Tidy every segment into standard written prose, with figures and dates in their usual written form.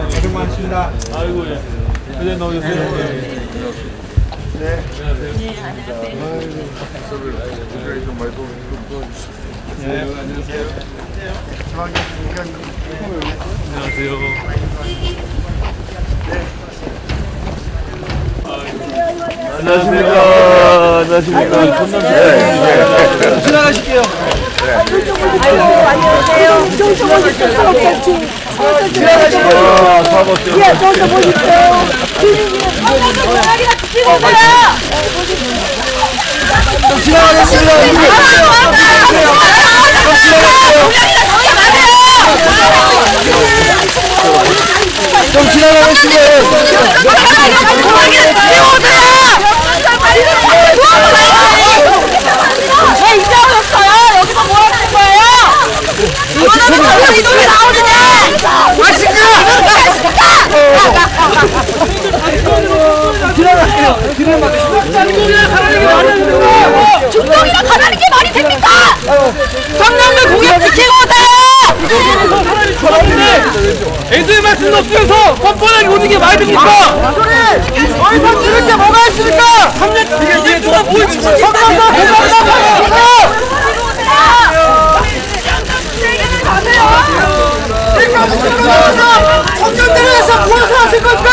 고생 많으십니다. 아이고, 예. 그래 나오셨어요. 네. 네, 안녕하세요. 안녕하세요. 안녕하십니까. 안녕하십니까. 네. 지나가실게요. 아이고 안녕하세요. 좀 보십시오. 사업장치. 사업업체. 예, 좀 보십시오. 주민이 전화기가 찍고 오세요. 좀 지나가겠습니다. 좀 지나가겠습니다. 왜 이제 오셨어요? 여기서 뭐 하는 거예요? 이거는 이 동네 나오는데 중동이랑 가라는 게 말이 됩니까? 성남대 공약 지키고 오세요! 애들 말씀 없으면서 뻔뻔하게 오는 게 말이 됩니까? 더 이상 들을 게 뭐가 있습니까? 3년 뒤에 누가 뭘 지키고 청년들에서 무엇을 하실 겁니까?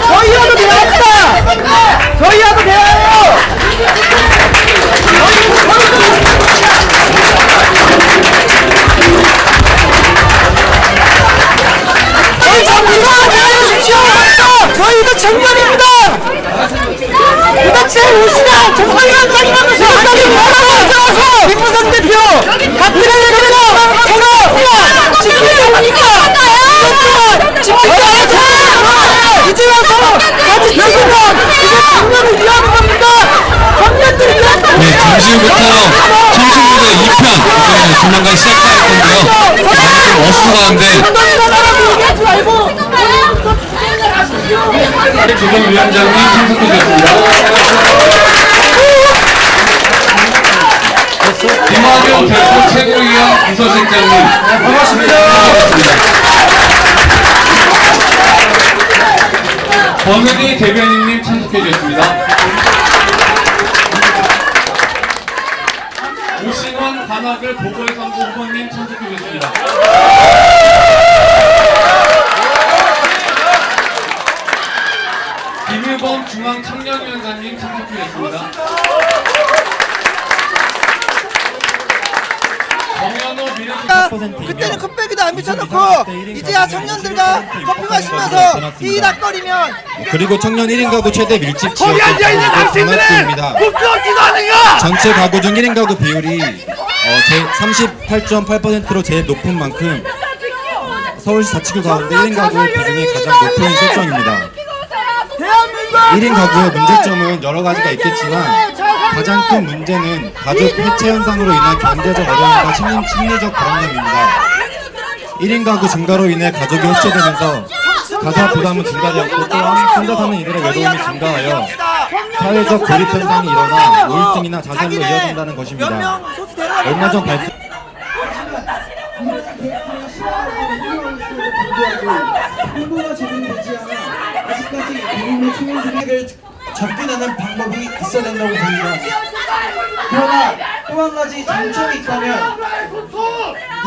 저희하고 대화합니다. 저희하고 대화해요. 저희도 청년입니다. 도대체 오시나 정말이란 자기만으로 생각하기 뭐라고 김무성 대표 박근혜 대표가 제가 지키려니까 이제 와서 같이 지키면 이게 청년을 위하는 겁니까? 청년들을 위한 겁니까? 네, 잠시후부터 청소년의 2편 조만간 시작할 건데요. 좀 어수선한데 조정위원장님 참석해주셨습니다. 김학용 대표 최고위원 비서실장님 반갑습니다. 권은희 대변인님 참석해주셨습니다. 오신원 관악을 보궐선거 후보님 참석해주셨습니다. 김유범 중앙청년위원장님 참석해주셨습니다. 정현호 미래주식 그때는 컵백에도 안 미쳐놓고 이제야 청년들과 커피 마시면서 삐닥거리면 그리고 청년 1인 가구 최대 밀집 지역 단합구입니다. 전체 가구 중 1인 가구 비율이 제 38.8%로 제일 높은 만큼 서울시 자치구 가운데 1인 가구의 비중이 가장 높은 실정입니다. 1인 가구의 문제점은 여러 가지가 있겠지만 가장 큰 문제는 가족 해체 현상으로 인한 경제적 어려움과 심리적 불안감입니다. 1인 가구 증가로 인해 가족이 해체되면서 가사 부담은 증가되었고 또한 혼자 사는 이들의 외로움이 증가하여 사회적 고립 현상이 일어나 우울증이나 자살로 이어진다는 것입니다. 얼마 전 발표 홍보가 제공되지 않아 아직까지 국민의 청년들에게 접근하는 방법이 있어야 된다고 봅니다. 그러나 또 한 가지 장점이 있다면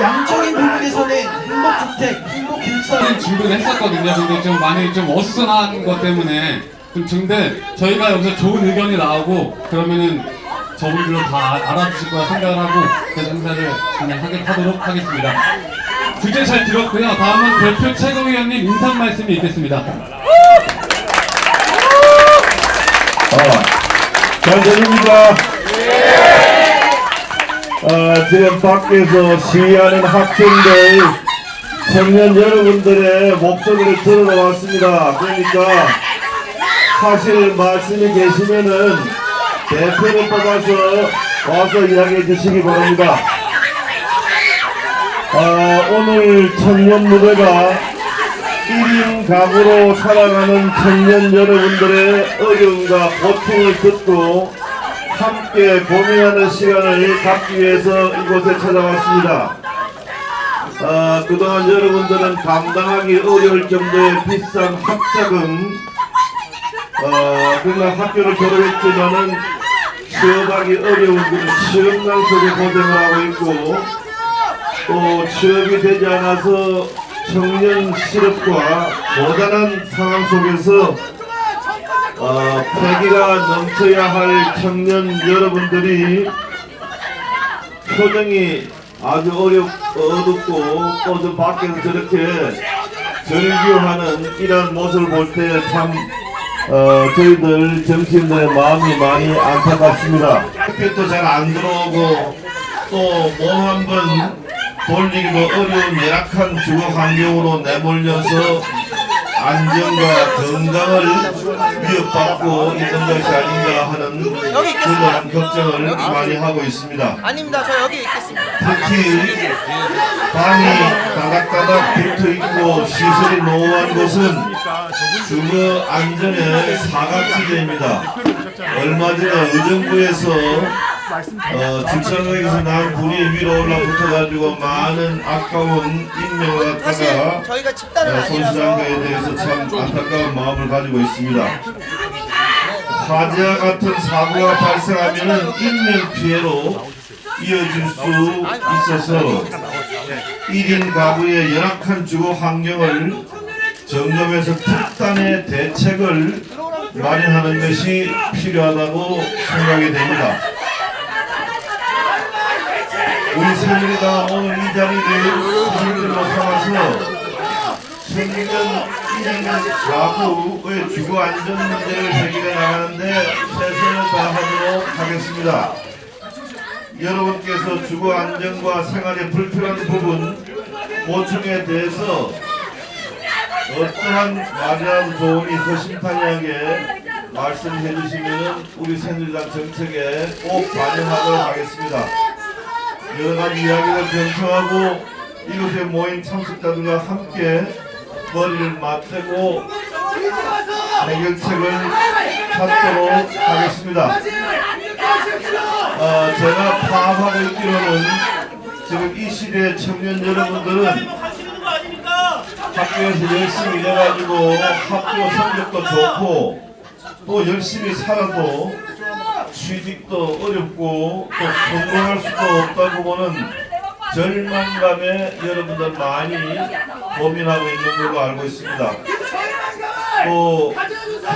양적인 부분에서는 행복주택, 행복길상 준비를 했었거든요. 근데 좀 많이 좀 어수선한 것 때문에 근데 저희가 여기서 좋은 의견이 나오고 그러면은 저분들은 다 알아주실 거라 생각을 하고 그 행사를 진행하도록 하겠습니다. 주제 잘 들었고요. 다음은 대표 최고위원님 인사 말씀이 있겠습니다. 잘 들립니다. 지금 밖에서 시위하는 학생들, 청년 여러분들의 목소리를 들으러 왔습니다. 그러니까 사실 말씀이 계시면은 대표를 뽑아서 와서 이야기해 주시기 바랍니다. 오늘 청년 무대가 1인 가구로 살아가는 청년 여러분들의 어려움과 고통을 듣고 함께 고민하는 시간을 갖기 위해서 이곳에 찾아왔습니다. 그동안 여러분들은 감당하기 어려울 정도의 비싼 학자금, 그러나 학교를 졸업했지만은 취업하기 어려운 그런 취업난 속에 고생을 하고 있고, 또 취업이 되지 않아서 청년 실업과 고단한 상황 속에서 패기가 넘쳐야 할 청년 여러분들이 표정이 아주 어둡고 또 저 밖에서 저렇게 절규하는 이런 모습을 볼 때 참 저희들 정치인들의 마음이 많이 안타깝습니다. 햇빛도 잘 안 들어오고 또 몸 한번 돌리기도 어려운 열악한 주거 환경으로 내몰려서 안전과 건강을 위협받고 있는 것이 아닌가 하는 그런 걱정을 많이 하고 있습니다. 아닙니다. 저 여기 있겠습니다. 특히 방이 다닥다닥 붙어있고 시설이 노후한 곳은 주거 안전의 사각지대입니다. 얼마 전에 의정부에서 주차장에서 난 불이 위로 올라붙어가지고 많은 아까운 인명을 갖다가 저희가 집단은 아니라서 손실한 것에 대해서 참 안타까운 마음을 가지고 있습니다. 화재와 같은 사고가 발생하면 인명 피해로 이어질 수 있어서 1인 가구의 열악한 주거 환경을 점검해서 특단의 대책을 마련하는 것이 필요하다고 생각이 됩니다. 우리 새누리당 오늘 이 자리를 기회로 삼아서 청년 1인 가구의 주거 안전 문제를 해결해 나가는데 최선을 다하도록 하겠습니다. 여러분께서 주거 안전과 생활에 불편한 부분 고충에 대해서 어떠한 말이라도 좋으니 허심탄회하게 말씀해 주시면 우리 새누리당 정책에 꼭 반영하도록 하겠습니다. 여러가지 이야기를 경청하고 이곳에 모인 참석자들과 함께 머리를 맞대고 해결책을 찾도록 하겠습니다. 제가 파악하고 있기로는 지금 이 시대의 청년 여러분들은 학교에서 열심히 일해가지고 학교 성적도 좋고 또 열심히 살아도 취직도 어렵고 또 성공할 수도 없다고 보는 절망감에 여러분들 많이 고민하고 있는 걸로 알고 있습니다. 또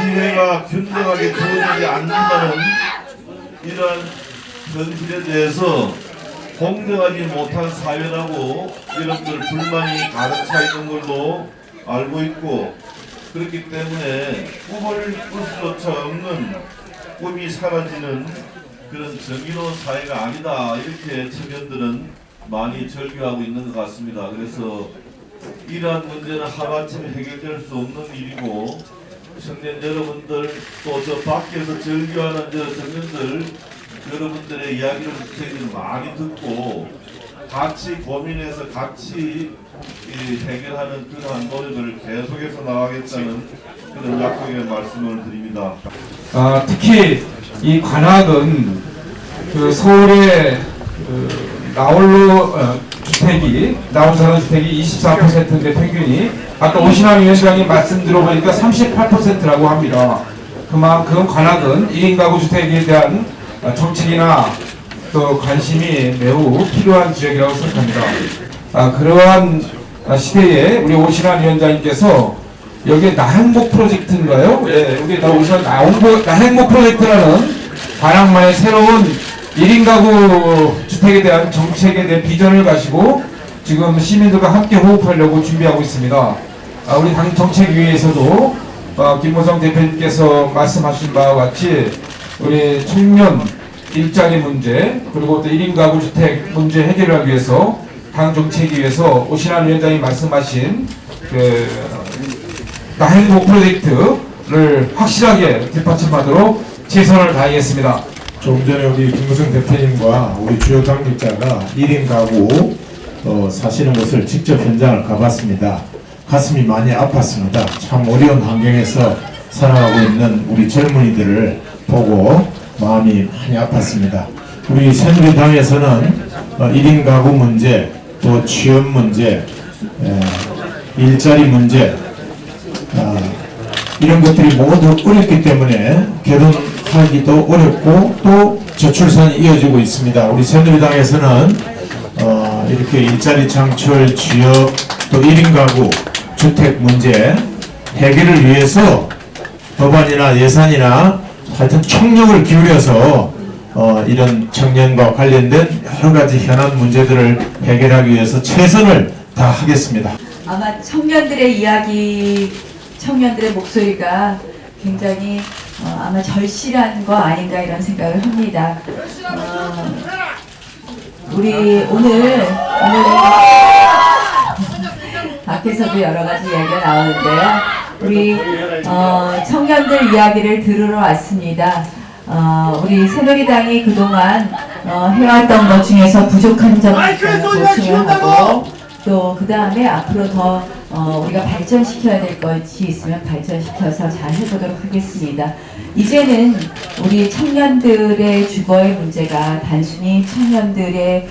기회가 균등하게 주어지지 않는다는 이러한 현실에 대해서 공정하지 못한 사회라고 여러분들 불만이 가득 차 있는 걸로 알고 있고, 그렇기 때문에 꿈을 꿀 수조차 없는 꿈이 사라지는 그런 정의로운 사회가 아니다, 이렇게 청년들은 많이 절규하고 있는 것 같습니다. 그래서 이러한 문제는 하루아침에 해결될 수 없는 일이고, 청년 여러분들 또 저 밖에서 절규하는 저 청년들 여러분들의 이야기를 저희들이 많이 듣고 같이 고민해서 같이 해결하는 그러한 노력을 계속해서 나가겠다는 그런 약속의 말씀을 드립니다. 특히 이 관악은 그 서울의 나홀로 주택이 나홀 주택이 24%인데 평균이 아까 오신환 위원장이 말씀 들어보니까 38%라고 합니다. 그만큼 관악은 1인 가구 주택에 대한 정책이나 또 관심이 매우 필요한 지역이라고 생각합니다. 그러한 시대에 우리 오신환 위원장님께서 여기 나행복 프로젝트인가요? 예, 여기 나행복 프로젝트라는 관악만의 새로운 1인 가구 주택에 대한 정책에 대한 비전을 가지고 지금 시민들과 함께 호흡하려고 준비하고 있습니다. 우리 당 정책위에서도 김무성 대표님께서 말씀하신 바와 같이 우리 청년 일자리 문제 그리고 또 1인 가구 주택 문제 해결을 위해서 당 정책위에서 오신환 위원장이 말씀하신 그 나행복 프로젝트를 확실하게 뒷받침하도록 최선을 다하겠습니다. 조금 전에 우리 김무성 대표님과 우리 주요 당직자가 1인 가구 사시는 곳을 직접 현장을 가봤습니다. 가슴이 많이 아팠습니다. 참 어려운 환경에서 살아가고 있는 우리 젊은이들을 보고 마음이 많이 아팠습니다. 우리 새누리당에서는 1인 가구 문제, 또 취업 문제, 일자리 문제, 이런 것들이 모두 어렵기 때문에 결혼하기도 어렵고 또 저출산이 이어지고 있습니다. 우리 새누리당에서는 이렇게 일자리 창출, 취업, 또 1인 가구, 주택 문제 해결을 위해서 법안이나 예산이나 하여튼 총력을 기울여서 이런 청년과 관련된 여러 가지 현안 문제들을 해결하기 위해서 최선을 다하겠습니다. 아마 청년들의 이야기, 청년들의 목소리가 굉장히 아마 절실한 거 아닌가 이런 생각을 합니다. 우리 오늘 밖에서도 여러 가지 이야기가 나오는데요. 우리 청년들 이야기를 들으러 왔습니다. 우리 새누리당이 그동안 해왔던 것 중에서 부족한 점을 보충을 하고 또 그 다음에 앞으로 더 우리가 발전시켜야 될 것이 있으면 발전시켜서 잘 해보도록 하겠습니다. 이제는 우리 청년들의 주거의 문제가 단순히 청년들의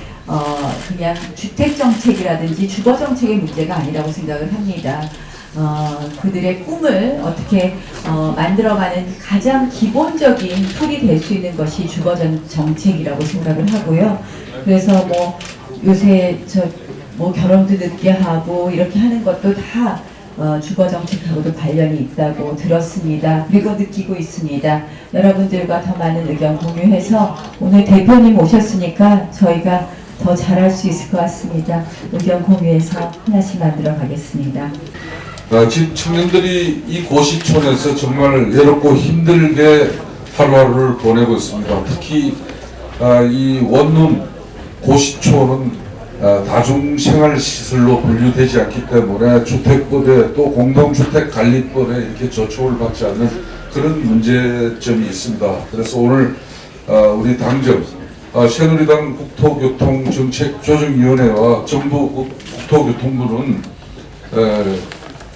그냥 주택정책이라든지 주거정책의 문제가 아니라고 생각을 합니다. 그들의 꿈을 어떻게 만들어가는 가장 기본적인 툴이 될 수 있는 것이 주거정책이라고 생각을 하고요. 그래서 뭐 요새 뭐 결혼도 늦게 하고 이렇게 하는 것도 다 주거정책하고도 관련이 있다고 들었습니다. 그리고 느끼고 있습니다. 여러분들과 더 많은 의견 공유해서 오늘 대표님 오셨으니까 저희가 더 잘할 수 있을 것 같습니다. 의견 공유해서 하나씩 만들어 가겠습니다. 지금 청년들이 이 고시촌에서 정말 외롭고 힘들게 하루하루를 보내고 있습니다. 특히 이 원룸 고시촌은 다중생활시설로 분류되지 않기 때문에 주택법에 또 공동주택관리법에 이렇게 저촉을 받지 않는 그런 문제점이 있습니다. 그래서 오늘 우리 당정 새누리당 국토교통정책조정위원회와 정부 국토교통부는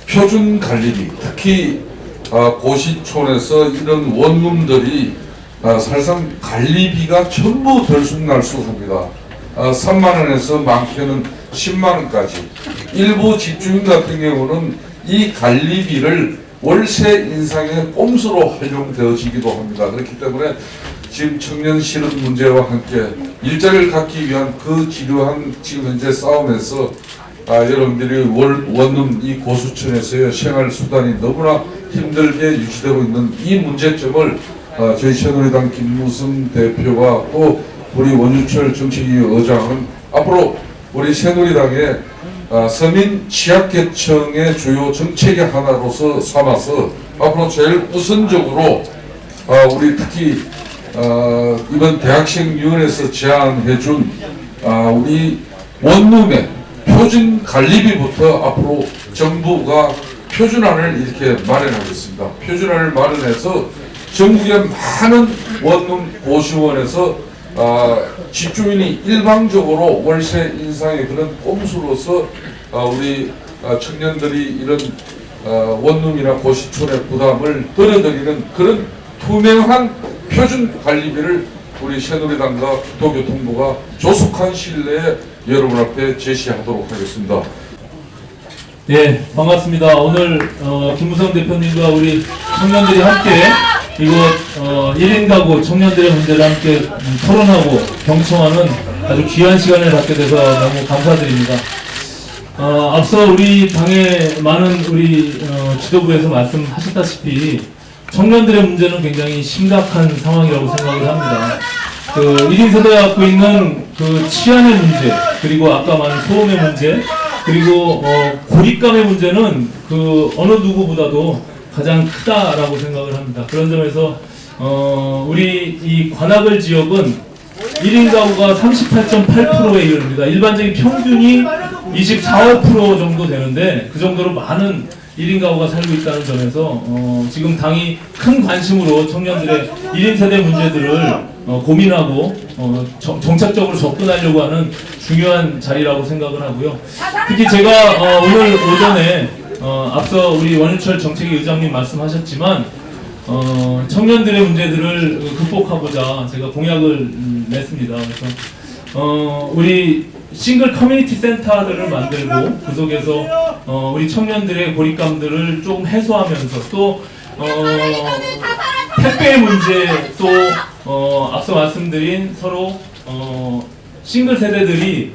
표준관리비, 특히 고시촌에서 이런 원룸들이 사실상 관리비가 전부 들쑥날쑥합니다. 3만원에서 많게는 10만원까지. 일부 집주인 같은 경우는 이 관리비를 월세 인상의 꼼수로 활용되어지기도 합니다. 그렇기 때문에 지금 청년 실업 문제와 함께 일자리를 갖기 위한 그 지루한 지금 현재 싸움에서 여러분들이 원룸 이 고수촌에서의 생활수단이 너무나 힘들게 유지되고 있는 이 문제점을 저희 새누리당 김무성 대표와 또 우리 원유철 정책위 의장은 앞으로 우리 새누리당의 서민 취약계층의 주요 정책의 하나로서 삼아서 앞으로 제일 우선적으로 우리 특히 이번 대학생위원회에서 제안해준 우리 원룸의 표준 관리비부터 앞으로 정부가 표준안을 이렇게 마련하겠습니다. 표준안을 마련해서 전국의 많은 원룸 고시원에서 집주인이 일방적으로 월세 인상의 그런 꼼수로서 우리 청년들이 이런 원룸이나 고시촌의 부담을 덜어드리는 그런 투명한 표준 관리비를 우리 새누리당과 국토교통부가 조속한 시일 내에 여러분 앞에 제시하도록 하겠습니다. 네, 반갑습니다. 오늘 김무성 대표님과 우리 청년들이 함께 이곳 1인 가구 청년들의 문제를 함께 토론하고 경청하는 아주 귀한 시간을 갖게 돼서 너무 감사드립니다. 앞서 우리 당의 많은 우리 지도부에서 말씀하셨다시피 청년들의 문제는 굉장히 심각한 상황이라고 생각을 합니다. 그 1인 세대가 갖고 있는 그 치안의 문제, 그리고 아까 말한 소음의 문제, 그리고 고립감의 문제는 그 어느 누구보다도 가장 크다라고 생각을 합니다. 그런 점에서 우리 이 관악을 지역은 1인 가구가 38.8%에 이릅니다. 일반적인 평균이 24% 정도 되는데 그 정도로 많은 1인 가구가 살고 있다는 점에서 지금 당이 큰 관심으로 청년들의 1인 세대 문제들을 고민하고 정착적으로 접근하려고 하는 중요한 자리라고 생각을 하고요. 특히 제가 오늘 오전에 앞서 우리 원유철 정책위 의장님 말씀하셨지만 청년들의 문제들을 극복하고자 제가 공약을 냈습니다. 그래서 우리 싱글 커뮤니티 센터들을 만들고 그 속에서 우리 청년들의 고립감들을 조금 해소하면서 또 택배 문제 또 앞서 말씀드린 서로 싱글 세대들이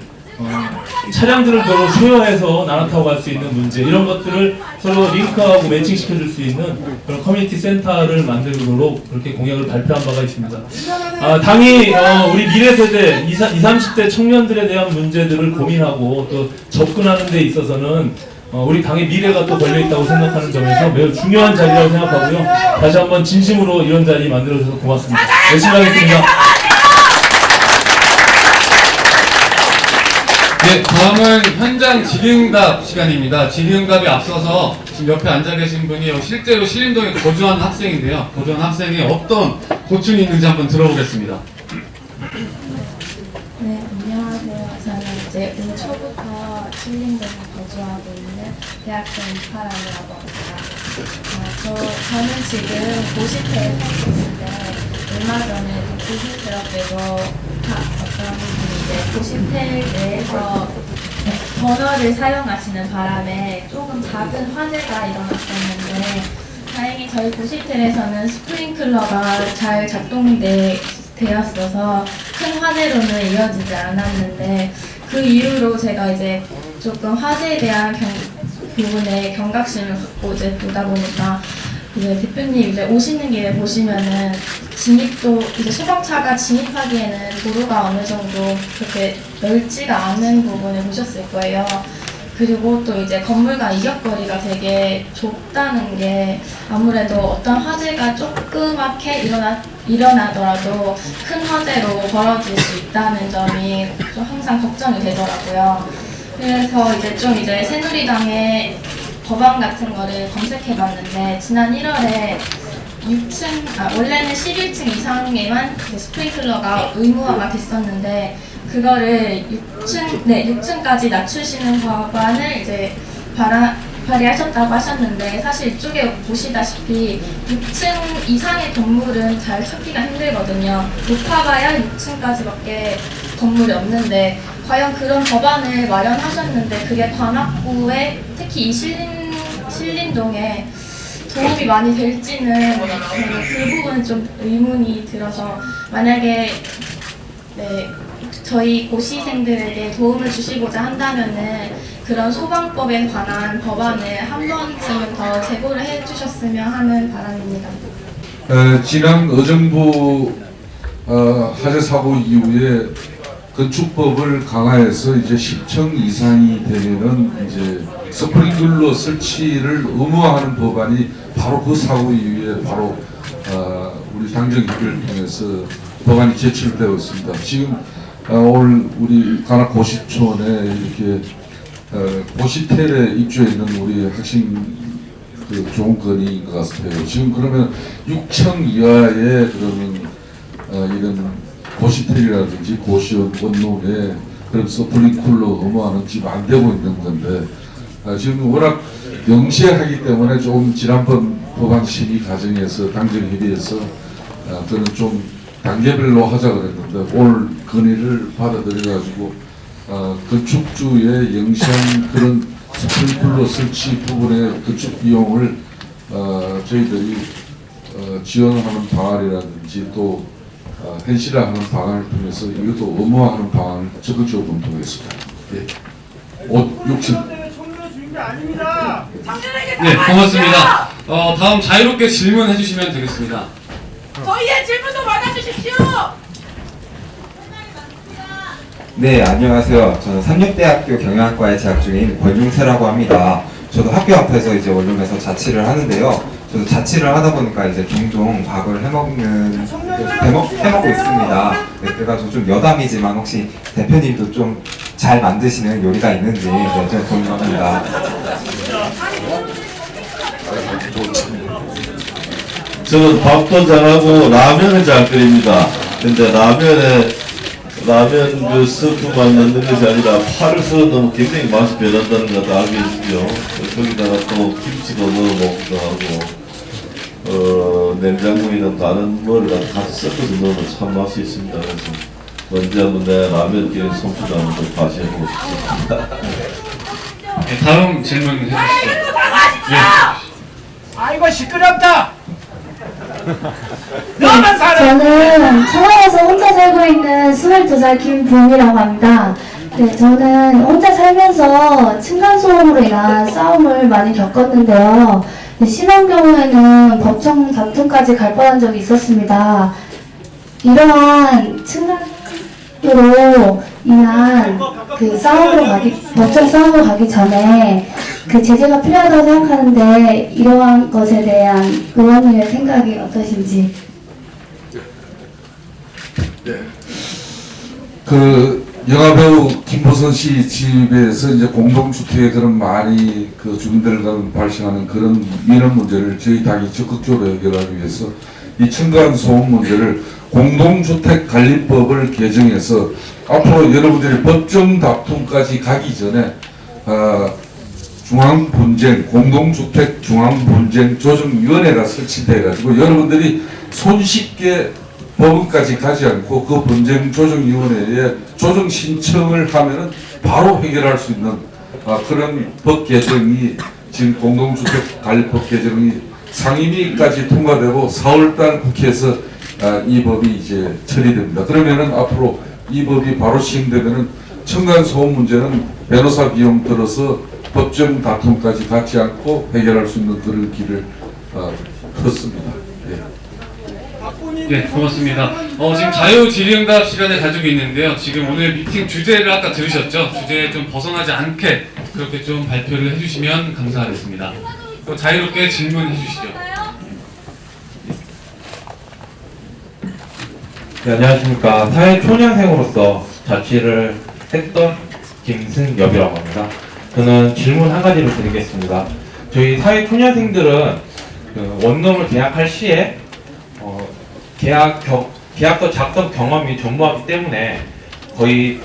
차량들을 서로 쉐어해서 나눠 타고 갈 수 있는 문제 이런 것들을 서로 링크하고 매칭시켜 줄 수 있는 그런 커뮤니티 센터를 만들도록 그렇게 공약을 발표한 바가 있습니다. 당이 우리 미래 세대 20, 30대 청년들에 대한 문제들을 고민하고 또 접근하는 데 있어서는 우리 당의 미래가 또 걸려있다고 생각하는 점에서 매우 중요한 자리라고 생각하고요. 다시 한번 진심으로 이런 자리 만들어주셔서 고맙습니다. 열심히 하겠습니다. 네, 다음은 현장 질의응답 시간입니다. 질의응답에 앞서서 지금 옆에 앉아 계신 분이 실제로 신림동에 거주하는 학생인데요. 거주하는 학생이 어떤 고충이 있는지 한번 들어보겠습니다. 네, 안녕하세요. 저는 이제 올 초부터 신림동에 거주하고 있는 대학생 이파람이라고 합니다. 저는 지금 고시태에 살고 있는데 얼마 전에 고시트럭에서 어떤 분이 이제 고시텔 내에서 버너를 사용하시는 바람에 조금 작은 화재가 일어났었는데 다행히 저희 고시텔에서는 스프링클러가 잘 작동되었어서 큰 화재로는 이어지지 않았는데 그 이후로 제가 이제 조금 화재에 대한 부분에 경각심을 갖고 이제 보다 보니까 이제 대표님 이제 오시는 길에 보시면은 진입도 이제 소방차가 진입하기에는 도로가 어느 정도 그렇게 넓지가 않은 부분을 보셨을 거예요. 그리고 또 이제 건물과 이격거리가 되게 좁다는 게 아무래도 어떤 화재가 조그맣게 일어나더라도 큰 화재로 벌어질 수 있다는 점이 좀 항상 걱정이 되더라고요. 그래서 이제 좀 이제 새누리당의 법안 같은 거를 검색해봤는데 지난 1월에 6층, 원래는 11층 이상에만 스프링클러가 의무화가 됐었는데 그거를 6층까지 낮추시는 법안을 이제 발의하셨다고 하셨는데 사실 이쪽에 보시다시피 6층 이상의 건물은 잘 찾기가 힘들거든요. 높아봐야 6층까지밖에 건물이 없는데 과연 그런 법안을 마련하셨는데 그게 관악구에 특히 이 신림동에 도움이 많이 될지는 그 부분은 좀 의문이 들어서 만약에 저희 고시생들에게 도움을 주시고자 한다면은 그런 소방법에 관한 법안을 한 번쯤은 더 제고를 해주셨으면 하는 바람입니다. 지난 의정부 화재 사고 이후에 건축법을 강화해서 이제 10층 이상이 되면은 이제 스프링클러 설치를 의무화하는 법안이 바로 그 사고 이후에 바로 우리 당정협의를 통해서 법안이 제출되었습니다. 지금 오늘 우리 관악 고시촌에 이렇게 고시텔에 입주해 있는 우리 학생 좋은 건의인 것 같아요. 지금 그러면 6층 이하의 그러면 이런 고시텔이라든지 고시원 원룸에 그런 스프링클러 의무화는 지금 안 되고 있는 건데 지금 워낙 명시하기 때문에 좀 지난번 법안 심의 과정에서 당정협의에서 그는 좀 단계별로 하자 그랬는데 오늘 건의를 받아들여가지고 건축주의 영시한 그런 스프링클러 설치 부분의 건축 비용을 저희들이 지원하는 방안이라든지 또 현실화하는 방안을 통해서 이것도 의무화하는 방안을 적극적으로 검토하겠습니다. 예. 옷 60. 네, 고맙습니다. 다음 자유롭게 질문해 주시면 되겠습니다. 저희의 질문도 받아주십시오. 네, 안녕하세요. 저는 삼육대학교 경영학과에 재학 중인 권용세라고 합니다. 저도 학교 앞에서 이제 원룸에서 자취를 하는데요. 저도 자취를 하다 보니까 이제 종종 밥을 해먹고 있습니다. 네, 그래가지고 좀 여담이지만 혹시 대표님도 좀 잘 만드시는 요리가 있는지 좀 궁금합니다. 저는 밥도 잘하고 라면을 잘 끓입니다. 근데 라면 그 스프만 넣는 것이 아니라 파를 썰어 넣으면 굉장히 맛이 변한다는 거 다 알고 계시죠? 거기다가 또 김치도 넣어 먹기도 하고, 냉장고에는 다른 뭘 같이 섞어서 넣으면 참 맛이 있습니다. 그래서 언제 한번 내가 라면 게임 솜씨도 한번 좀 과시해보고 싶습니다. 네, 다음 질문 해주시죠. 네. 아이고 시끄럽다. 저는 청와에서 혼자 살고 있는 22살 김부미라고 합니다. 네, 저는 혼자 살면서 층간소음으로 인한 싸움을 많이 겪었는데요. 네, 심한 경우에는 법정 다툼까지 갈 뻔한 적이 있었습니다. 이러한 층간소음으로 인한 그 법정 싸움으로 가기 전에 그 제재가 필요하다고 생각하는데 이러한 것에 대한 의원님의 생각이 어떠신지? 그 영화배우 김보선 씨 집에서 이제 공동주택에 그런 많이 그 주민들과 발생하는 그런 민원 문제를 저희 당이 적극적으로 해결하기 위해서 이 층간 소음 문제를 공동주택관리법을 개정해서 앞으로 여러분들이 법정 다툼까지 가기 전에 중앙분쟁, 공동주택 중앙분쟁 조정위원회가 설치돼가지고 여러분들이 손쉽게 법원까지 가지 않고 그 분쟁 조정위원회에 조정 신청을 하면은 바로 해결할 수 있는 그런 법 개정이 지금 공동주택관리법 개정이 상임위까지 통과되고 4월달 국회에서 이 법이 이제 처리됩니다. 그러면은 앞으로 이 법이 바로 시행되면은 층간소음 문제는 변호사 비용 들어서 법정 다툼까지 갖지 않고 해결할 수 있는 그런 길을 텄습니다. 네, 고맙습니다. 지금 자유질의응답 시간을 가지고 있는데요. 지금 오늘 미팅 주제를 아까 들으셨죠? 주제에 좀 벗어나지 않게 그렇게 좀 발표를 해주시면 감사하겠습니다. 또 자유롭게 질문해 주시죠. 네, 안녕하십니까. 사회초년생으로서 자취를 했던 김승엽이라고 합니다. 저는 질문 한 가지를 드리겠습니다. 저희 사회초년생들은 그 원룸을 계약할 시에 계약서 작성 경험이 전무하기 때문에 거의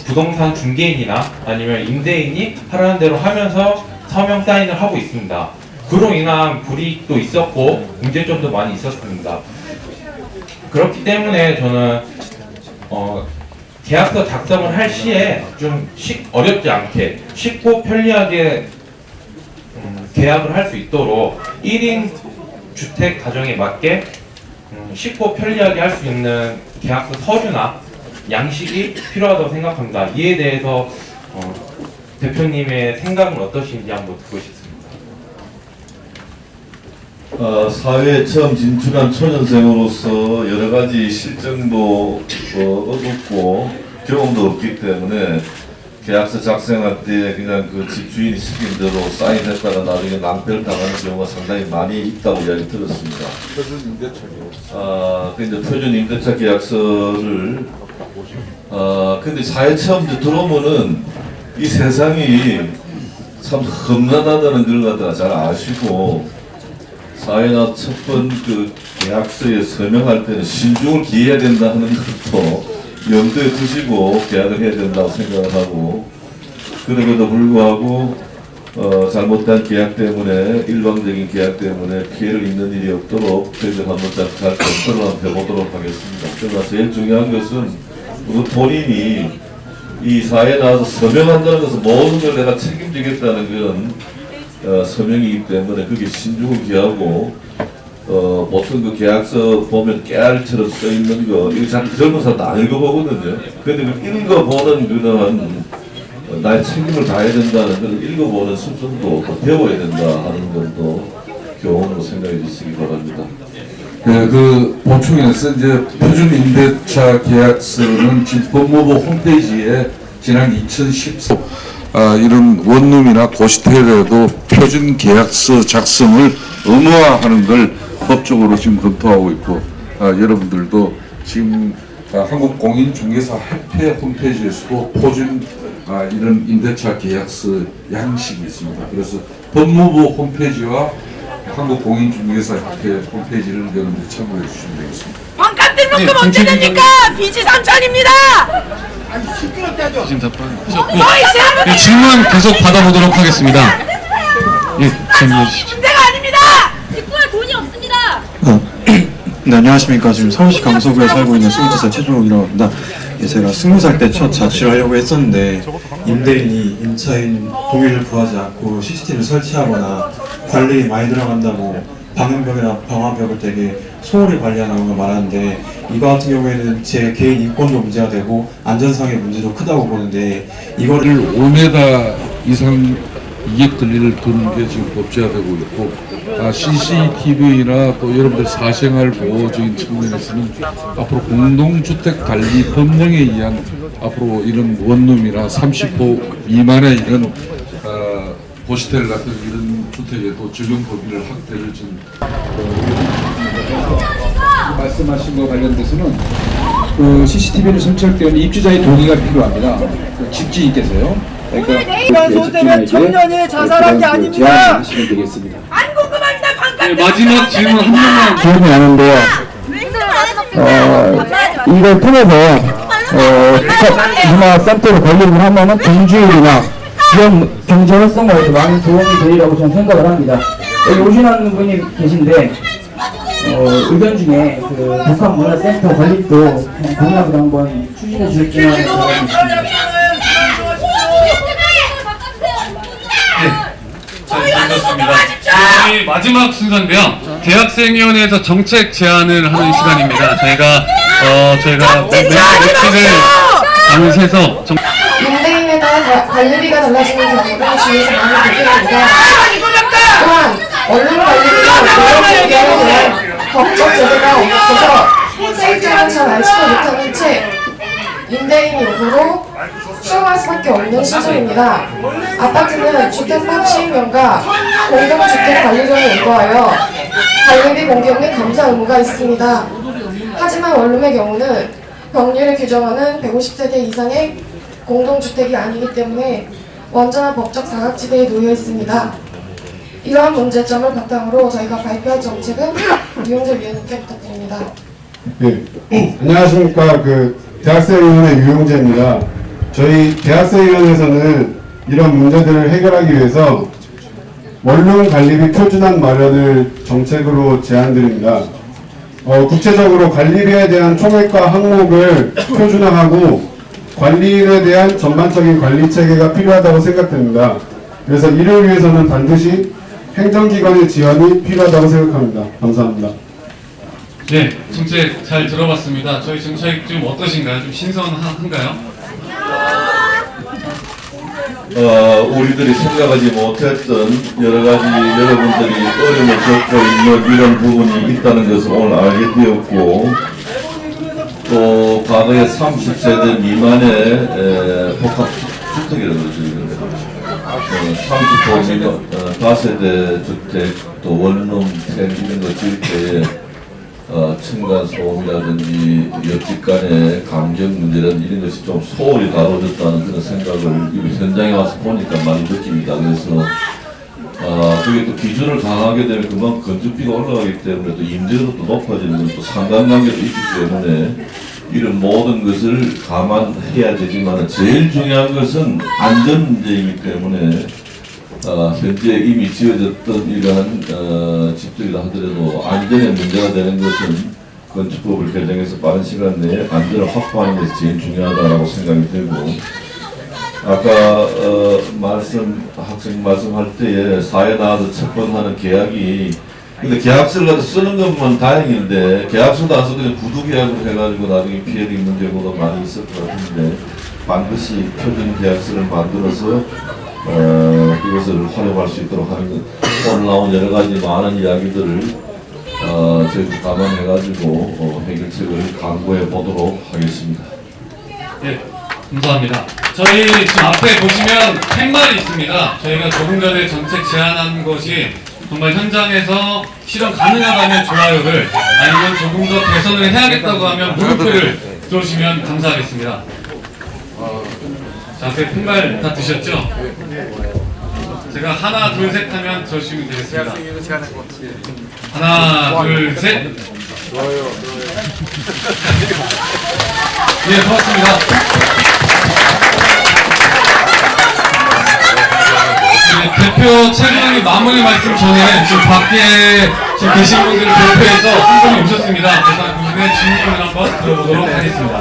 부동산 중개인이나 아니면 임대인이 하라는 대로 하면서 서명 사인을 하고 있습니다. 그로 인한 불이익도 있었고 문제점도 많이 있었습니다. 그렇기 때문에 저는 계약서 작성을 할 시에 좀 어렵지 않게 쉽고 편리하게 계약을 할 수 있도록 1인 주택 가정에 맞게 쉽고 편리하게 할 수 있는 계약서 서류나 양식이 필요하다고 생각합니다. 이에 대해서 대표님의 생각은 어떠신지 한번 듣고 싶습니다. 사회에 처음 진출한 초년생으로서 여러 가지 실정도 어둡고 경험도 없기 때문에 계약서 작성할 때 그냥 그 집주인이 시킨 대로 사인했다가 나중에 낭패를 당하는 경우가 상당히 많이 있다고 이야기 들었습니다. 표준 임대차 근데 표준 임대차 계약서를 근데 사회 처음 들어오면은 이 세상이 참 험난하다는 걸 갖다가 잘 아시고 사회나 첫 번 그 계약서에 서명할 때는 신중을 기해야 된다 하는 것도 염두에 두시고 계약을 해야 된다고 생각을 하고 그럼에도 불구하고 잘못된 계약 때문에 일방적인 계약 때문에 피해를 입는 일이 없도록 저희들 한번 잘 검토를 한번 해보도록 하겠습니다. 그러나 제일 중요한 것은 우리 본인이 이 사회에 나와서 서명한다는 것은 모든 걸 내가 책임지겠다는 그런 서명이기 때문에 그게 신중을 기하고 보통 그 계약서 보면 깨알처럼 써 있는 거 이거 잘 젊은 사람도 안 읽어보거든요. 근데 그 읽어보는 그런 나의 책임을 다해야 된다는 그런 읽어보는 습성도 배워야 된다 하는 것도 교훈으로 생각해 주시기 바랍니다. 네, 그 보충해서 이제 표준 임대차 계약서는 지금 법무부 홈페이지에 지난 2014 이런 원룸이나 고시텔에도 표준 계약서 작성을 의무화하는 걸 법적으로 지금 검토하고 있고 여러분들도 지금 한국공인중개사 협회 홈페이지에서도 표준 이런 임대차 계약서 양식이 있습니다. 그래서 법무부 홈페이지와 한국공인중개사협회 홈페이지를 여러분들이 참고해 주시면 되겠습니다. 반값 등록금 언제 됩니까? 빚이 3천입니다. 지금 답변. 질문 계속 받아보도록 하겠습니다. 예, 질문해 주시죠. 문제가 아닙니다. 직구할 돈이 없습니다. 네, 안녕하십니까. 지금 서울시 강서구에 살고 있는 22살 최종욱이라고 합니다. 예, 제가 20살 때 첫 자취를 하려고 했었는데 임대인이 임차인 동의를 구하지 않고 CCTV를 설치하거나 관리에 많이 들어간다고 방음벽이나 방화벽을 되게 소홀히 관리한다고 말하는데, 이거 같은 경우에는 제 개인 인권도 문제가 되고 안전상의 문제도 크다고 보는데, 이거를 5m 이상 이객들리를 두는 게 지금 법제화되고 있고, CCTV나 또 여러분들 사생활 보호적인 측면에서는 앞으로 공동주택 관리 법령에 의한 앞으로 이런 원룸이나 30호 미만의 이런 보시텔 같은 이런 주택에도 적용 범위를 확대를 지금 말씀하신 거 관련돼서는 그 CCTV를 설치할 때는 입주자의 동의가 필요합니다. 그 집주인께서요. 그러니까 소 때문에 청년이 자살한 게 아닙니다. 하시면 되겠습니다. 안 궁금합니다. 반값. 네, 마지막 질문 한 명만. 기억이 나는데요. 이걸 통해서 문화센터로 관리를 하면은 공주율이나 지역 경제 활성화에도 많은 도움이 되리라고 저는 생각을 합니다. 여기 오시는 분이 계신데 의견 중에 그 북한문화센터 관리도 공약으로 한번 추진해 주셨으면 바라겠습니다. 그렇습니다. 저희 마지막 순서인데요. 대학생위원회에서 정책 제안을 하는 시간입니다. 저희가 며칠을 밤을 새서 임대인에 따라 관리비가 달라지는 경우를 주의해서 많이 느끼랍니다. 또한 언론 관리비가 여러 대한 법적 제도가 없어서 세입자는 잘 알지도 못하는 채 임대인 요구로 수용할 수밖에 없는 시점입니다. 아파트는 주택법 시행령과 공동주택관리령에 의거하여 관리비 공개 및 감사 의무가 있습니다. 하지만 원룸의 경우는 법률을 규정하는 150세대 이상의 공동주택이 아니기 때문에 완전한 법적 사각지대에 놓여 있습니다. 이러한 문제점을 바탕으로 저희가 발표할 정책은 유영재 위원님께 부탁드립니다. 네, 안녕하십니까. 대학생위원회 유영재입니다. 저희 대학생위원회에서는 이런 문제들을 해결하기 위해서 원룸 관리비 표준안 마련을 정책으로 제안드립니다. 구체적으로 관리비에 대한 총액과 항목을 표준화하고 관리인에 대한 전반적인 관리 체계가 필요하다고 생각됩니다. 그래서 이를 위해서는 반드시 행정기관의 지원이 필요하다고 생각합니다. 감사합니다. 네, 정책 잘 들어봤습니다. 저희 정책 좀 어떠신가요? 좀 신선한가요? 우리들이 생각하지 못했던 여러 가지 여러분들이 어려움을 겪고 있는 이런 부분이 있다는 것을 오늘 알게 되었고, 또 과거에 30세대 미만의 복합주택이라고 그러죠. 30호 미만 다세대 주택, 또 원룸, 펜 이런 거 지을 때에 층간소음이라든지 옆집 간의 감정 문제라든지 이런 것이 좀 소홀히 다뤄졌다는 그런 생각을 현장에 와서 보니까 많이 느낍니다. 그래서 그게 또 기준을 강하게 되면 그만 건축비가 올라가기 때문에 또 임대료도 높아지는 또 상관관계도 있기 때문에 이런 모든 것을 감안해야 되지만 제일 중요한 것은 안전 문제이기 때문에 현재 이미 지어졌던 이러한 집들이라 하더라도 안전에 문제가 되는 것은 건축법을 개정해서 빠른 시간 내에 안전을 확보하는 것이 제일 중요하다고 생각이 되고, 아까 학생 말씀할 때에 사회 나와서 채권하는 계약이, 근데 계약서를 가서 쓰는 것만 다행인데 계약서도 안 써도 그냥 구두계약으로 해가지고 나중에 피해를 입는 경우도 많이 있을 것 같은데, 반드시 표준 계약서를 만들어서 이것을 활용할 수 있도록 하는 것, 오늘 나온 여러 가지 많은 이야기들을 저희도 감안해가지고 해결책을 강구해 보도록 하겠습니다. 네, 감사합니다. 저희 지금 앞에 보시면 팻말이 있습니다. 저희가 조금 전에 정책 제안한 것이 정말 현장에서 실현 가능하다면 좋아요를, 아니면 조금 더 개선을 해야겠다고 하면 물음표를 들어주시면 감사하겠습니다. 자, 그 팻말 다 드셨죠? 제가 하나, 둘, 셋 하면 저시면 되겠습니다. 하나, 둘, 셋. 예, 고맙습니다. 대표 최근에 마무리 말씀 전에 지금 밖에 지금 계신 분들을 대표해서 한 분이 오셨습니다. 그래서 그분의 질문을 한번 들어보도록 하겠습니다.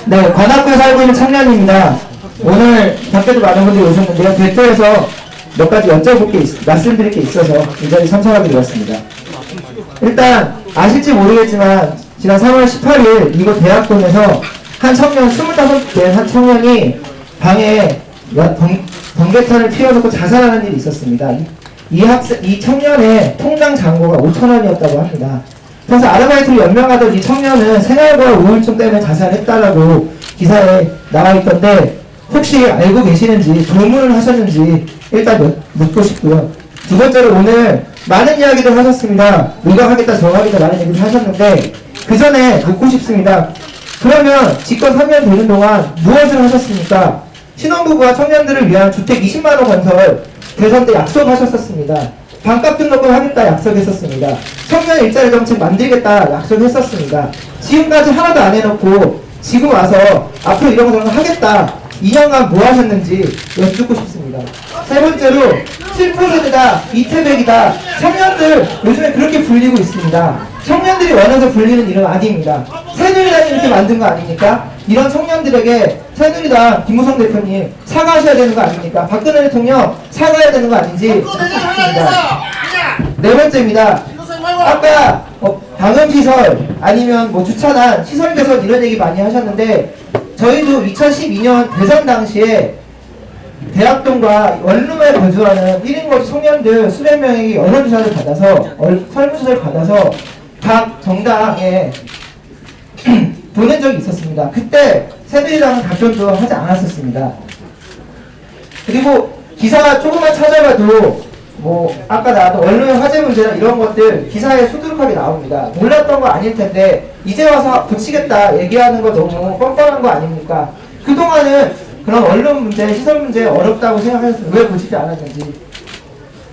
네, 관악구에 살고 있는 청년입니다. 오늘 밖에도 많은 분들이 오셨는데요. 대표에서 몇 가지 여쭤볼 게 말씀드릴 게 있어서 이 자리에 참석하게 되었습니다. 일단 아실지 모르겠지만 지난 3월 18일 이곳 대학동에서 한 청년 25대 한 청년이 방에 번개탄을 피워놓고 자살하는 일이 있었습니다. 이 청년의 통장 잔고가 5,000원이었다고 합니다. 그래서 아르바이트를 연명하던 이 청년은 생활과 우울증 때문에 자살했다라고 기사에 나와 있던데 혹시 알고 계시는지 조문을 하셨는지 일단 묻고 싶고요. 두 번째로 오늘 많은 이야기를 하셨습니다. 누가 하겠다 저가 하겠다 많은 얘기를 하셨는데 그 전에 묻고 싶습니다. 그러면 집권 3년 되는 동안 무엇을 하셨습니까? 신혼부부와 청년들을 위한 주택 20만원 건설 대선 때 약속하셨었습니다. 반값 등록을 하겠다 약속했었습니다. 청년 일자리 정책 만들겠다 약속했었습니다. 지금까지 하나도 안 해놓고 지금 와서 앞으로 이런 거 하겠다 2년간 뭐 하셨는지 여쭙고 싶습니다. 세 번째로 7%다 이태백이다 청년들 요즘에 그렇게 불리고 있습니다. 청년들이 원해서 불리는 이름 아닙니다. 새누리당이 이렇게 만든 거 아닙니까? 이런 청년들에게 새누리당 김무성 대표님 사과하셔야 되는 거 아닙니까? 박근혜 대통령 사과해야 되는 거 아닌지 묻습니다. 네 번째입니다. 아까 방음시설 아니면 뭐 주차단 시설 개선 이런 얘기 많이 하셨는데 저희도 2012년 대선 당시에 대학동과 원룸에 거주하는 1인 거주 청년들 수백 명에게 여론조사를 받아서 설문조사를 받아서 각 정당에 보낸 적이 있었습니다. 그때 새누리당은 답변도 하지 않았었습니다. 그리고 기사가 조금만 찾아봐도 뭐 아까 나왔던 원룸의 화재 문제나 이런 것들 기사에 수두룩하게 나옵니다. 몰랐던 거 아닐 텐데 이제 와서 고치겠다 얘기하는 거 너무 뻔뻔한 거 아닙니까? 그동안은 그런 원룸 문제, 시설 문제 어렵다고 생각하셨으면 왜 고치지 않았는지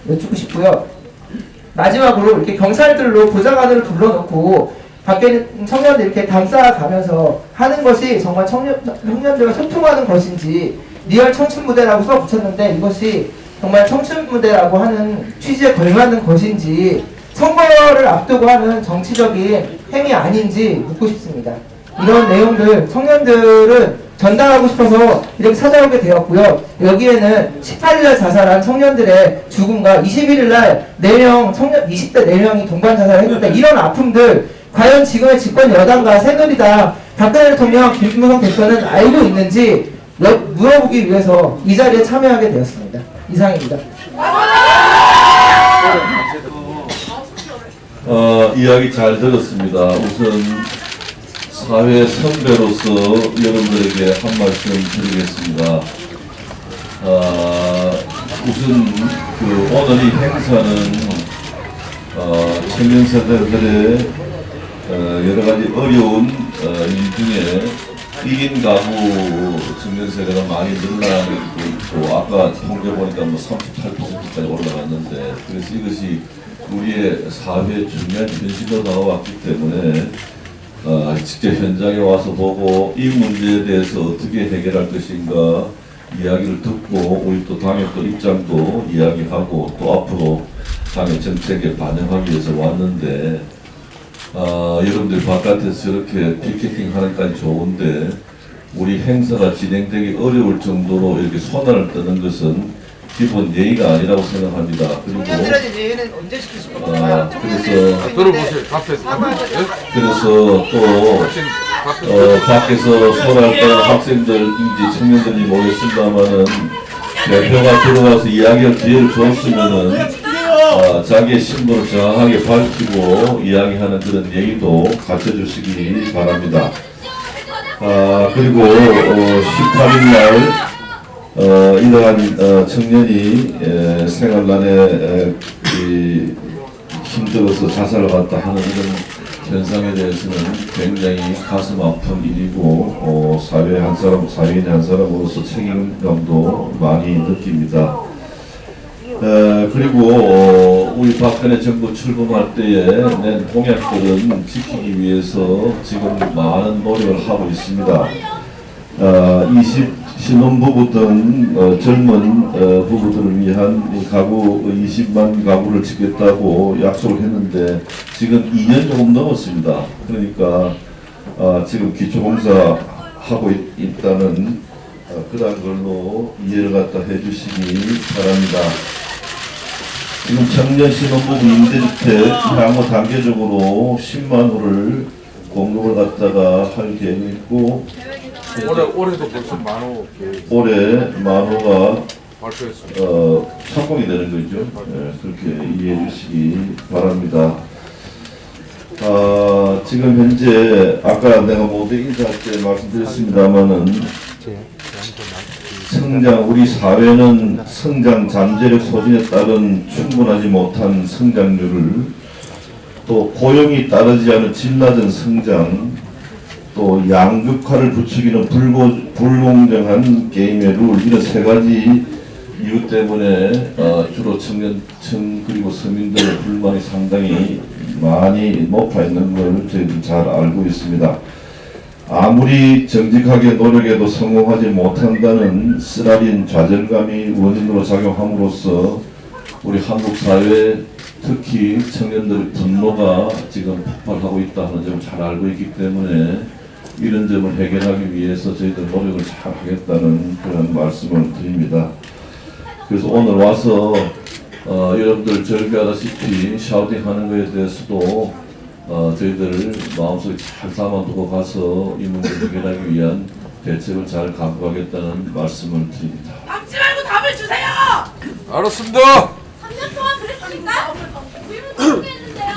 여쭙고 싶고요. 마지막으로 이렇게 경찰들로 보좌관을 불러놓고 밖에 있는 청년들 이렇게 담쌓아가면서 하는 것이 정말 청년들과 소통하는 것인지 리얼 청춘 무대라고 써붙였는데 이것이 정말 청춘 무대라고 하는 취지에 걸맞는 것인지 선거를 앞두고 하는 정치적인 행위 아닌지 묻고 싶습니다. 이런 내용들 청년들은 전달하고 싶어서 이렇게 찾아오게 되었고요. 여기에는 18일날 자살한 청년들의 죽음과 21일날 20대 4명이 동반 자살했는데 이런 아픔들 과연 지금의 집권 여당과 새누리당 박근혜 대통령 김무성 대표는 알고 있는지 물어보기 위해서 이 자리에 참여하게 되었습니다. 이상입니다. 이야기 잘 들었습니다. 우선 사회 선배로서 여러분들에게 한 말씀 드리겠습니다. 우선 오늘 이 행사는 청년 세대들의 여러 가지 어려운 일 중에 1인 가구 청년 세대가 많이 늘어나고 있고 아까 통계 보니까 뭐 38%까지 올라갔는데 그래서 이것이 우리의 사회의 중요한 현실로 나와왔기 때문에 직접 현장에 와서 보고 이 문제에 대해서 어떻게 해결할 것인가 이야기를 듣고 우리 또 당의 또 입장도 이야기하고 또 앞으로 당의 정책에 반영하기 위해서 왔는데 여러분들 바깥에서 저렇게 피켓팅 하는 까지 좋은데 우리 행사가 진행되기 어려울 정도로 이렇게 손을 뜨는 것은 기본 예의가 아니라고 생각합니다. 그리고 그래서 또 밖에서 손을 떼는 학생들인지 청년들이 모였습니다마는 대표가 들어가서 이야기할 기회를 줬으면은 자기의 신분을 정확하게 밝히고 이야기하는 그런 예의도 갖춰주시기 바랍니다. 그리고 18일날 이러한 청년이 생활난에 힘들어서 자살을 갔다 하는 이런 현상에 대해서는 굉장히 가슴 아픈 일이고 사회 한 사람, 사회인 한 사람으로서 책임감도 많이 느낍니다. 그리고 우리 박근혜 정부 출범할 때에 낸 공약들은 지키기 위해서 지금 많은 노력을 하고 있습니다. 신혼부부 등 젊은 부부들을 위한 가구 20만 가구를 짓겠다고 약속을 했는데 지금 2년 조금 넘었습니다. 그러니까 지금 기초공사 하고 있다는 그런 걸로 이해를 갖다 해주시기 바랍니다. 지금 청년 신혼부부 임대주택 향후 단계적으로 10만 호를 공급을 갖다가 할 계획이고 올해도 벌써 만호 올해 만호가 발표했습니다. 착공이 되는 거죠. 네, 그렇게 이해해 주시기 바랍니다. 지금 현재 아까 내가 모두 인사할 때 말씀드렸습니다만은 우리 사회는 성장 잠재력 소진에 따른 충분하지 못한 성장률을, 또 고용이 따르지 않은 질 낮은 성장, 또 양극화를 부추기는 불공정한 게임의 룰, 이런 세 가지 이유 때문에 주로 청년층 그리고 서민들의 불만이 상당히 많이 높아 있는 걸 저희도 잘 알고 있습니다. 아무리 정직하게 노력해도 성공하지 못한다는 쓰라린 좌절감이 원인으로 작용함으로써 우리 한국 사회, 특히 청년들의 분노가 지금 폭발하고 있다는 점을 잘 알고 있기 때문에 이런 점을 해결하기 위해서 저희들 노력을 잘 하겠다는 그런 말씀을 드립니다. 그래서 오늘 와서 여러분들 절규하다시피 샤우팅하는 것에 대해서도 저희들 마음속에 잘 담아두고 가서 이 문제를 해결하기 위한 대책을 잘 강구하겠다는 말씀을 드립니다. 박지 말고 답을 주세요. 알았습니다. 3년 동안 그랬습니까? 질문 했는데요.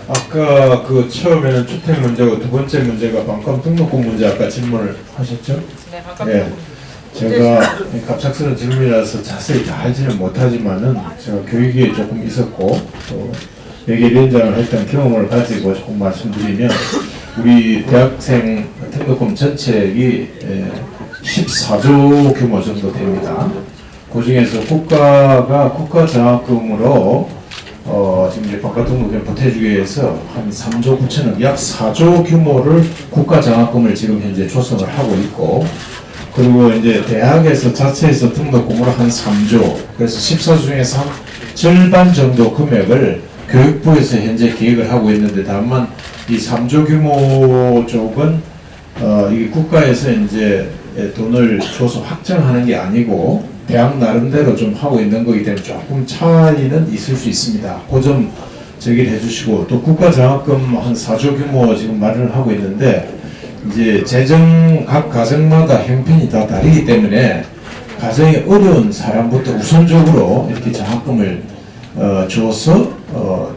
아까 그 처음에는 주택 문제고 두 번째 문제가 반값 등록금 문제 아까 질문을 하셨죠? 네, 반값 예. 제가 갑작스러운 질문이라서 자세히 다 알지는 못하지만은 제가 교육에 조금 있었고 또 예결위원장을 했던 경험을 가지고 조금 말씀드리면 우리 대학생 등록금 전체액이 14조 규모 정도 됩니다. 그 중에서 국가가 국가장학금으로 지금 이제 바깥등록금 보태주기 위해서 한 3조 9천억, 약 4조 규모를 국가장학금을 지금 현재 조성을 하고 있고, 그리고 이제 대학에서 자체에서 등록금으로 한 3조, 그래서 14조 중에서 한 절반 정도 금액을 교육부에서 현재 기획을 하고 있는데, 다만 이 3조 규모 쪽은 이게 국가에서 이제 돈을 줘서 확정하는 게 아니고 대학 나름대로 좀 하고 있는 거기 때문에 조금 차이는 있을 수 있습니다. 그 점 제기를 해주시고, 또 국가장학금 한 4조 규모 지금 마련을 하고 있는데, 이제 각 가정마다 형편이 다 다르기 때문에 가정이 어려운 사람부터 우선적으로 이렇게 장학금을 줘서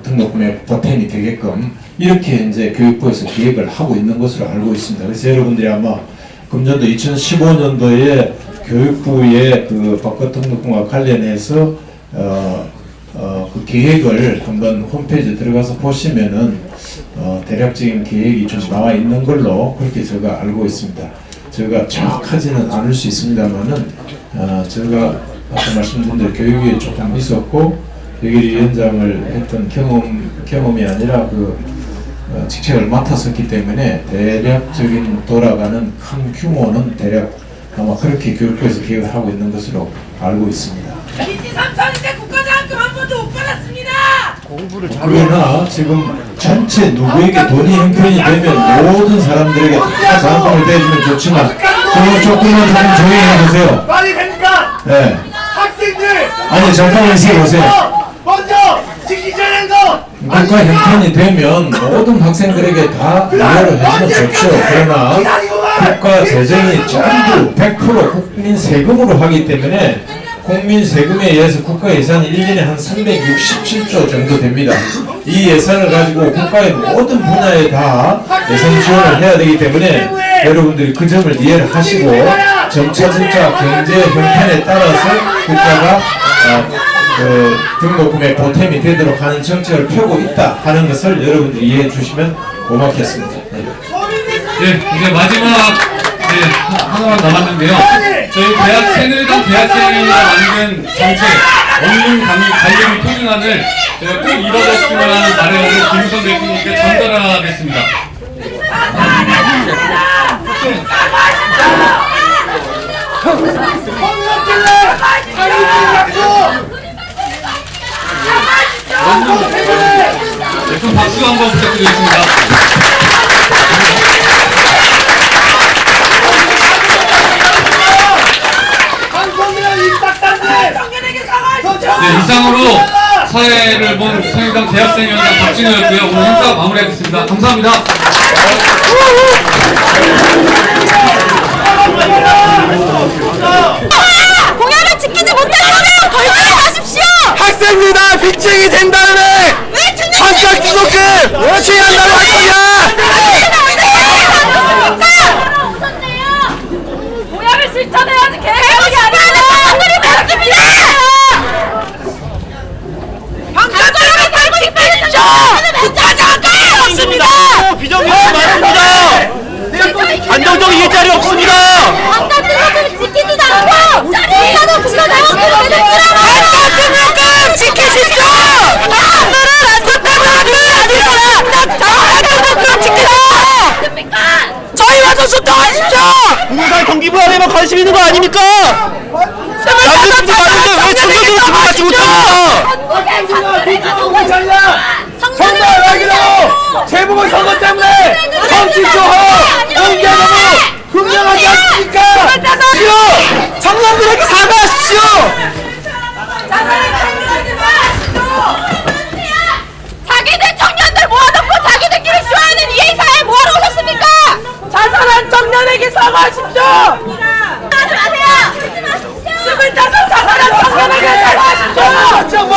등록금에 보탬이 되게끔 이렇게 이제 교육부에서 기획을 하고 있는 것으로 알고 있습니다. 그래서 여러분들이 아마 금년도 2015년도에 교육부의 그 바깥 등록금과 관련해서 그 계획을 한번 홈페이지에 들어가서 보시면은 대략적인 계획이 좀 나와 있는 걸로 그렇게 제가 알고 있습니다. 제가 정확하지는 않을 수 있습니다만은 제가 아까 말씀드린 대로 교육에 조금 있었고 예결위원장을 했던 경험이 아니라 그 직책을 맡았었기 때문에 대략적인 돌아가는 큰 규모는 대략 아마 그렇게 교육부에서 계획을 하고 있는 것으로 알고 있습니다. 민지 3천인데 국가장학금 한 번도 못 받았습니다. 공부를 그러나 지금 전체 누구에게 돈이 형편이 되면 모든 사람들에게 다 장학금을 대주면 좋지만 그 조금만 조금 조용히 해보세요. 말이 됩니까? 네. 학생들. 아니 잠깐만 있어보세요. 먼저 직기전행도. 국가 형편이 되면 모든 학생들에게 다 이해를 해주면 좋죠. 그러나 국가 재정이 전부 100% 국민 세금으로 하기 때문에 국민 세금에 의해서 국가 예산이 1년에 한 367조 정도 됩니다. 이 예산을 가지고 국가의 모든 분야에 다 예산 지원을 해야 되기 때문에 여러분들이 그 점을 이해를 하시고 점차 경제 형편에 따라서 국가가 등록금의 보탬이 되도록 하는 정책을 펴고 있다 하는 것을 여러분들이 이해해 주시면 고맙겠습니다. 네, 이제 마지막 하나만 남았는데요. 저희 대학 새누리당 대학생회가 만든 정책 원룸 관리 표준안을 제가 꼭 이뤄졌으면 하는 바람을 김우성 대표님께 전달하겠습니다. 좀 박수 한번 부탁드리겠습니다. 네, 이상으로 사회를 본 새누리당 대학생위원장 박진호였고요. 오늘 행사 마무리하겠습니다. 감사합니다. 공약을 지키지 못하면 벌금을 하십시오. 학생들다 빅쟁이 된 다음에 반짝 등록금 열심히 한다고 할 거야. 공약을 실천해야지 계획이 아니라 오늘이 맞습니다. 방송을 달고 싶으십시오. 가져갈까요? 없습니다. 비정규직 많습니다. 안정적인 일자리 없습니다. 반짝 등록금을 지키지도 않고 자리에서도 반짝 등록금 지키십시오. 사람들은 반짝 등록금이 아니라 반짝 등록금 지키라. 저희와 좀 소통하십시오. 부동산 경기부안에만 관심 있는 거 아닙니까? 남들 주지 말는데 왜 청년들은 주문 받지 못합니까? 선거하기로 재보궐선거 때문에 정치조합 공개하고 분명하지 않습니까? 청년들에게 사과하십시오. 자기들 청년들 모아놓고 자기들끼리 쇼하는 이 행사에 뭐하러 오셨습니까? 자살한 청년에게 사과하십시오. 하지 마세요. 25 자살한 청년에게 사과하십시오. 최고.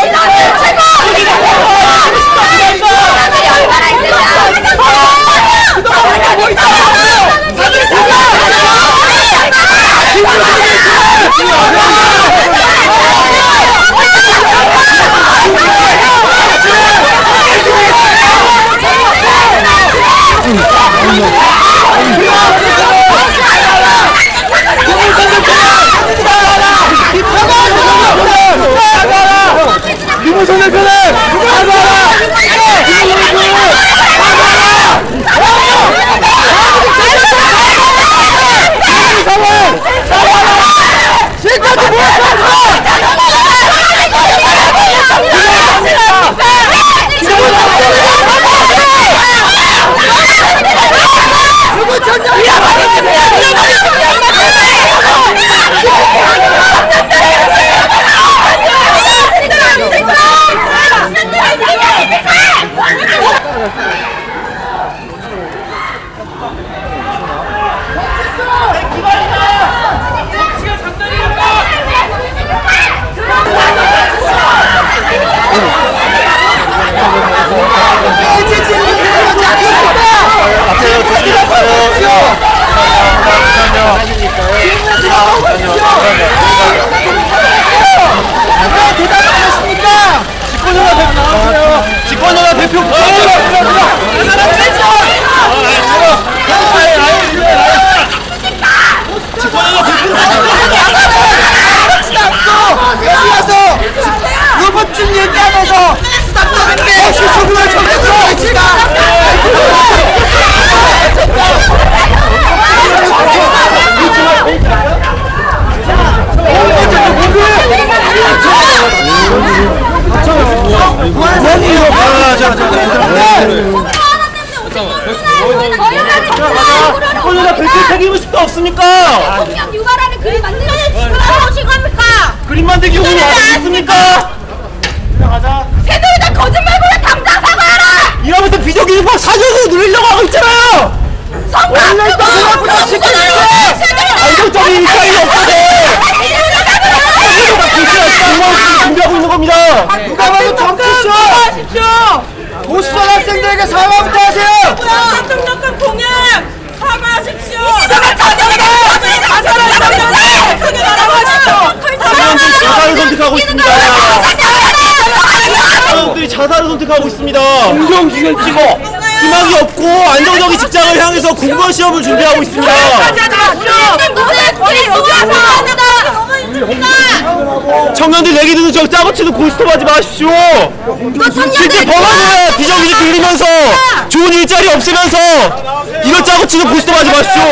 얼마나 김우성의 편에 집권여당 대표 요번쯤 얘기하면서 수답하는데 조금만 집권여당 대표 책임의식도 없습니까? 폭력 유발하는 그림 만들어내시고 나오신 겁니까? 그림 만들기 용이 어딨습니까? 새누리당 거짓말고요. 당장 사과하라. 이러면서 비정규직법 사전으로 누리려고 하고 있잖아요. 원래 있던 그냥 안정적인 일자리가 없어서 준비하고 있는 겁니다. 누가 봐도 정치쇼 보수전 학생들에게 사과부터 하세요. 등록금 공약 사과하십시오. 청년들 자살을 선택하고 있습니다. 자살을 선택하고 있습니다. 공정기관 찍어 희망이 없고 안정적인 직장을 향해서 공무원 시험을 준비하고 있습니다. 청년들 내기 드는 저 짜고치는 고스톱하지 마십시오. 실제 법안에 비정규직 빌리면서 좋은 일자리 없으면서 이거 짜고치는 고스톱하지 마십시오.